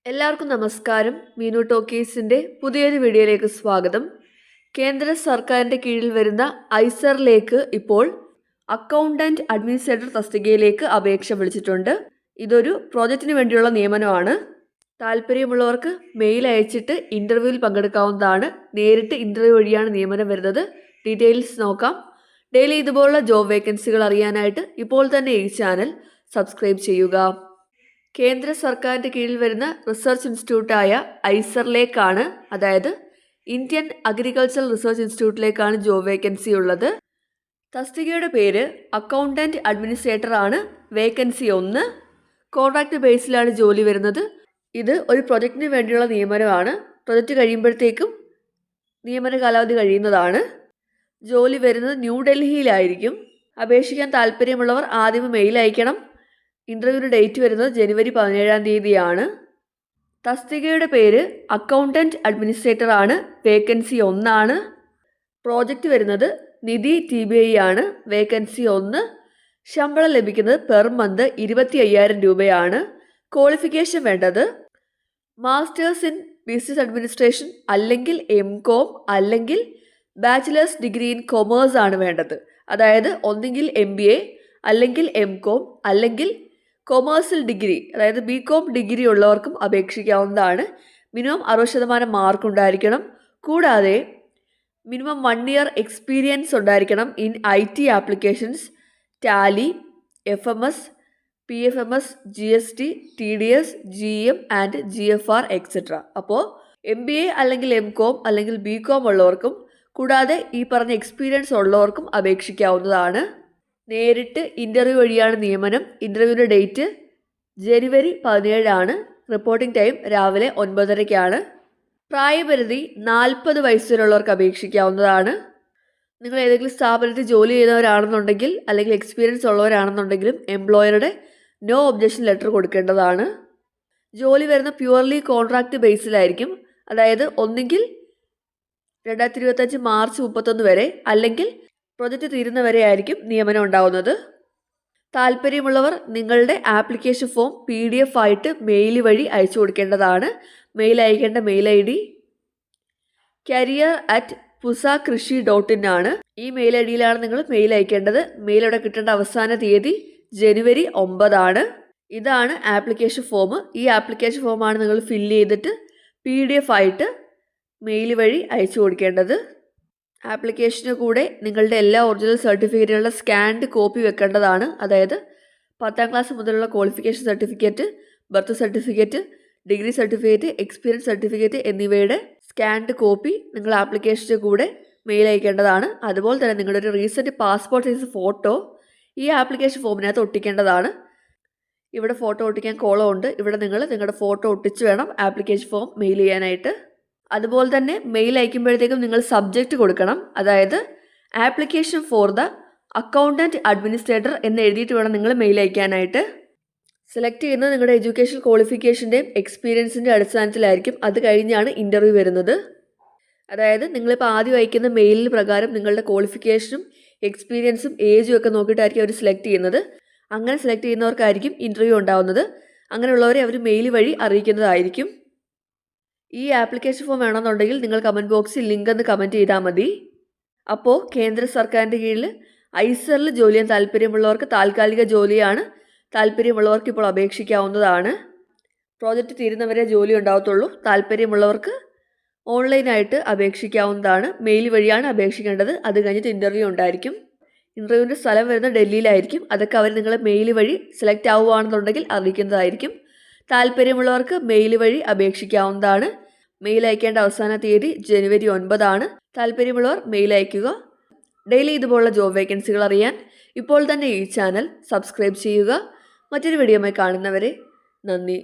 എല്ലാവർക്കും നമസ്കാരം. മീനു ടോക്കീസിൻ്റെ പുതിയൊരു വീഡിയോയിലേക്ക് സ്വാഗതം. കേന്ദ്ര സർക്കാരിൻ്റെ കീഴിൽ വരുന്ന ഐസറിലേക്ക് ഇപ്പോൾ അക്കൗണ്ടൻറ്റ് അഡ്മിനിസ്ട്രേറ്റർ തസ്തികയിലേക്ക് അപേക്ഷ വിളിച്ചിട്ടുണ്ട്. ഇതൊരു പ്രോജക്റ്റിന് വേണ്ടിയുള്ള നിയമനമാണ്. താല്പര്യമുള്ളവർക്ക് മെയിൽ അയച്ചിട്ട് ഇൻ്റർവ്യൂവിൽ പങ്കെടുക്കാവുന്നതാണ്. നേരിട്ട് ഇൻ്റർവ്യൂ വഴിയാണ് നിയമനം വരുന്നത്. ഡീറ്റെയിൽസ് നോക്കാം. ഡെയിലി ഇതുപോലുള്ള ജോബ് വേക്കൻസികൾ അറിയാനായിട്ട് ഇപ്പോൾ തന്നെ ഈ ചാനൽ സബ്സ്ക്രൈബ് ചെയ്യുക. കേന്ദ്ര സർക്കാരിൻ്റെ കീഴിൽ വരുന്ന റിസർച്ച് ഇൻസ്റ്റിറ്റ്യൂട്ടായ ഐസറിലേക്കാണ്, അതായത് ഇന്ത്യൻ അഗ്രികൾച്ചറൽ റിസർച്ച് ഇൻസ്റ്റിറ്റ്യൂട്ടിലേക്കാണ് ജോബ് വേക്കൻസി ഉള്ളത്. തസ്തികയുടെ പേര് അക്കൗണ്ടൻറ്റ് അഡ്മിനിസ്ട്രേറ്റർ ആണ്. വേക്കൻസി 1. കോൺട്രാക്ട് ബേസിലാണ് ജോലി വരുന്നത്. ഇത് ഒരു പ്രൊജക്റ്റിന് വേണ്ടിയുള്ള നിയമനമാണ്. പ്രൊജക്റ്റ് കഴിയുമ്പോഴത്തേക്കും നിയമന കാലാവധി കഴിയുന്നതാണ്. ജോലി വരുന്നത് ന്യൂഡൽഹിയിലായിരിക്കും. അപേക്ഷിക്കാൻ താല്പര്യമുള്ളവർ ആദ്യം മെയിൽ അയക്കണം. ഇൻ്റർവ്യൂവിൻ്റെ ഡേറ്റ് വരുന്നത് ജനുവരി 17 തസ്തികയുടെ പേര് അക്കൗണ്ടൻറ്റ് അഡ്മിനിസ്ട്രേറ്റർ ആണ്. വേക്കൻസി 1 ആണ്. പ്രോജക്റ്റ് വരുന്നത് നിധി TBI ആണ്. വേക്കൻസി 1. ശമ്പളം ലഭിക്കുന്നത് പെർ മന്ത് 25,000 രൂപയാണ്. ക്വാളിഫിക്കേഷൻ വേണ്ടത് മാസ്റ്റേഴ്സ് ഇൻ ബിസിനസ് അഡ്മിനിസ്ട്രേഷൻ അല്ലെങ്കിൽ MCOM അല്ലെങ്കിൽ ബാച്ചിലേഴ്സ് ഡിഗ്രി ഇൻ കൊമേഴ്സ് ആണ് വേണ്ടത്. അതായത് ഒന്നെങ്കിൽ MBA അല്ലെങ്കിൽ MCOM അല്ലെങ്കിൽ കൊമേഴ്സ്യൽ ഡിഗ്രി, അതായത് BCom ഡിഗ്രി ഉള്ളവർക്കും അപേക്ഷിക്കാവുന്നതാണ്. മിനിമം 60% മാർക്ക് ഉണ്ടായിരിക്കണം. കൂടാതെ മിനിമം 1 ഇയർ എക്സ്പീരിയൻസ് ഉണ്ടായിരിക്കണം in IT applications, Tally, FMS, PFMS, GST, TDS, GM and GFR etcetera. അപ്പോൾ MBA അല്ലെങ്കിൽ MCOM അല്ലെങ്കിൽ BCom ഉള്ളവർക്കും കൂടാതെ ഈ പറഞ്ഞ എക്സ്പീരിയൻസ് ഉള്ളവർക്കും അപേക്ഷിക്കാവുന്നതാണ്. നേരിട്ട് ഇൻ്റർവ്യൂ വഴിയാണ് നിയമനം. ഇൻ്റർവ്യൂവിൻ്റെ ഡേറ്റ് ജനുവരി 17 റിപ്പോർട്ടിംഗ് ടൈം രാവിലെ 9:30 പ്രായപരിധി 40 വയസ്സ് വരെയുള്ളവർക്ക് അപേക്ഷിക്കാവുന്നതാണ്. നിങ്ങൾ ഏതെങ്കിലും സ്ഥാപനത്തിൽ ജോലി ചെയ്യുന്നവരാണെന്നുണ്ടെങ്കിൽ അല്ലെങ്കിൽ എക്സ്പീരിയൻസ് ഉള്ളവരാണെന്നുണ്ടെങ്കിലും എംപ്ലോയറുടെ നോ ഒബ്ജക്ഷൻ ലെറ്റർ കൊടുക്കേണ്ടതാണ്. ജോലി വരുന്ന പ്യുവർലി കോൺട്രാക്റ്റ് ബേസിലായിരിക്കും. അതായത് ഒന്നുകിൽ 2025 മാർച്ച് 31 വരെ അല്ലെങ്കിൽ പ്രൊജക്റ്റ് തീരുന്നവരെ ആയിരിക്കും നിയമനം ഉണ്ടാവുന്നത്. താല്പര്യമുള്ളവർ നിങ്ങളുടെ ആപ്ലിക്കേഷൻ ഫോം PDF ആയിട്ട് മെയിൽ വഴി അയച്ചു കൊടുക്കേണ്ടതാണ്. മെയിൽ അയക്കേണ്ട മെയിൽ ID career@pusakrishi.in ആണ്. ഈ മെയിൽ IDയിലാണ് നിങ്ങൾ മെയിൽ അയക്കേണ്ടത്. മെയിൽ അവിടെ കിട്ടേണ്ട അവസാന തീയതി ജനുവരി 9 ഇതാണ് ആപ്ലിക്കേഷൻ ഫോം. ഈ ആപ്ലിക്കേഷൻ ഫോമാണ് നിങ്ങൾ ഫില്ല് ചെയ്തിട്ട് PDF ആയിട്ട് മെയിൽ വഴി അയച്ചു കൊടുക്കേണ്ടത്. ആപ്ലിക്കേഷന് കൂടെ നിങ്ങളുടെ എല്ലാ ഒറിജിനൽ സർട്ടിഫിക്കറ്റുകളുടെ സ്കാൻഡ് കോപ്പി വെക്കേണ്ടതാണ്. അതായത് 10ാം ക്ലാസ് മുതലുള്ള qualification certificate, birth certificate, degree certificate, experience certificate എന്നിവയുടെ സ്കാൻഡ് കോപ്പി നിങ്ങൾ ആപ്ലിക്കേഷന് കൂടെ മെയിൽ അയക്കേണ്ടതാണ്. അതുപോലെ തന്നെ നിങ്ങളുടെ ഒരു റീസെൻറ്റ് പാസ്പോർട്ട് സൈസ് ഫോട്ടോ ഈ ആപ്ലിക്കേഷൻ ഫോമിനകത്ത് ഒട്ടിക്കേണ്ടതാണ്. ഇവിടെ ഫോട്ടോ ഒട്ടിക്കാൻ കോളം ഉണ്ട്. ഇവിടെ നിങ്ങൾ നിങ്ങളുടെ ഫോട്ടോ ഒട്ടിച്ച് വേണം ആപ്ലിക്കേഷൻ ഫോം മെയിൽ ചെയ്യാനായിട്ട്. അതുപോലെ തന്നെ മെയിൽ അയക്കുമ്പോഴത്തേക്കും നിങ്ങൾ സബ്ജക്റ്റ് കൊടുക്കണം. അതായത് application for the accountant administrator എന്ന് എഴുതിയിട്ട് വേണം നിങ്ങൾ മെയിൽ അയക്കാനായിട്ട്. സെലക്ട് ചെയ്യുന്നത് നിങ്ങളുടെ എഡ്യൂക്കേഷൻ ക്വാളിഫിക്കേഷൻ്റെയും എക്സ്പീരിയൻസിൻ്റെ അടിസ്ഥാനത്തിലായിരിക്കും. അത് കഴിഞ്ഞാണ് ഇൻ്റർവ്യൂ വരുന്നത്. അതായത് നിങ്ങളിപ്പോൾ ആദ്യം അയക്കുന്ന മെയിലിന് പ്രകാരം നിങ്ങളുടെ ക്വാളിഫിക്കേഷനും എക്സ്പീരിയൻസും ഏജും ഒക്കെ നോക്കിയിട്ടായിരിക്കും അവർ സെലക്ട് ചെയ്യുന്നത്. അങ്ങനെ സെലക്ട് ചെയ്യുന്നവർക്കായിരിക്കും ഇൻ്റർവ്യൂ ഉണ്ടാവുന്നത്. അങ്ങനെയുള്ളവരെ അവർ മെയിൽ വഴി അറിയിക്കുന്നതായിരിക്കും. ഈ ആപ്ലിക്കേഷൻ ഫോം വേണമെന്നുണ്ടെങ്കിൽ നിങ്ങൾ കമൻറ്റ് ബോക്സിൽ ലിങ്ക് എന്ന് കമൻറ്റ് ചെയ്താൽ മതി. അപ്പോൾ കേന്ദ്ര സർക്കാരിൻ്റെ കീഴിൽ ഐസറിൽ ജോലി ചെയ്യാൻ താല്പര്യമുള്ളവർക്ക് താൽക്കാലിക ജോലിയാണ്. താല്പര്യമുള്ളവർക്ക് ഇപ്പോൾ അപേക്ഷിക്കാവുന്നതാണ്. പ്രോജക്റ്റ് തീരുന്നവരെ ജോലി ഉണ്ടാവത്തുള്ളൂ. താല്പര്യമുള്ളവർക്ക് ഓൺലൈനായിട്ട് അപേക്ഷിക്കാവുന്നതാണ്. മെയിൽ വഴിയാണ് അപേക്ഷിക്കേണ്ടത്. അത് കഴിഞ്ഞിട്ട് ഇൻ്റർവ്യൂ ഉണ്ടായിരിക്കും. ഇൻ്റർവ്യൂവിൻ്റെ സ്ഥലം വരുന്നത് ഡൽഹിയിലായിരിക്കും. അതൊക്കെ അവർ നിങ്ങളെ മെയിൽ വഴി സെലക്ട് ആവുകയാണെന്നുണ്ടെങ്കിൽ അറിയിക്കുന്നതായിരിക്കും. താല്പര്യമുള്ളവർക്ക് മെയിൽ വഴി അപേക്ഷിക്കാവുന്നതാണ്. മെയിൽ അയക്കേണ്ട അവസാന തീയതി ജനുവരി 9 താല്പര്യമുള്ളവർ മെയിൽ അയയ്ക്കുക. ഡെയിലി ഇതുപോലുള്ള ജോബ് വേക്കൻസികൾ അറിയാൻ ഇപ്പോൾ തന്നെ ഈ ചാനൽ സബ്സ്ക്രൈബ് ചെയ്യുക. മറ്റൊരു വീഡിയോയുമായി കാണുന്നവരെ നന്ദി.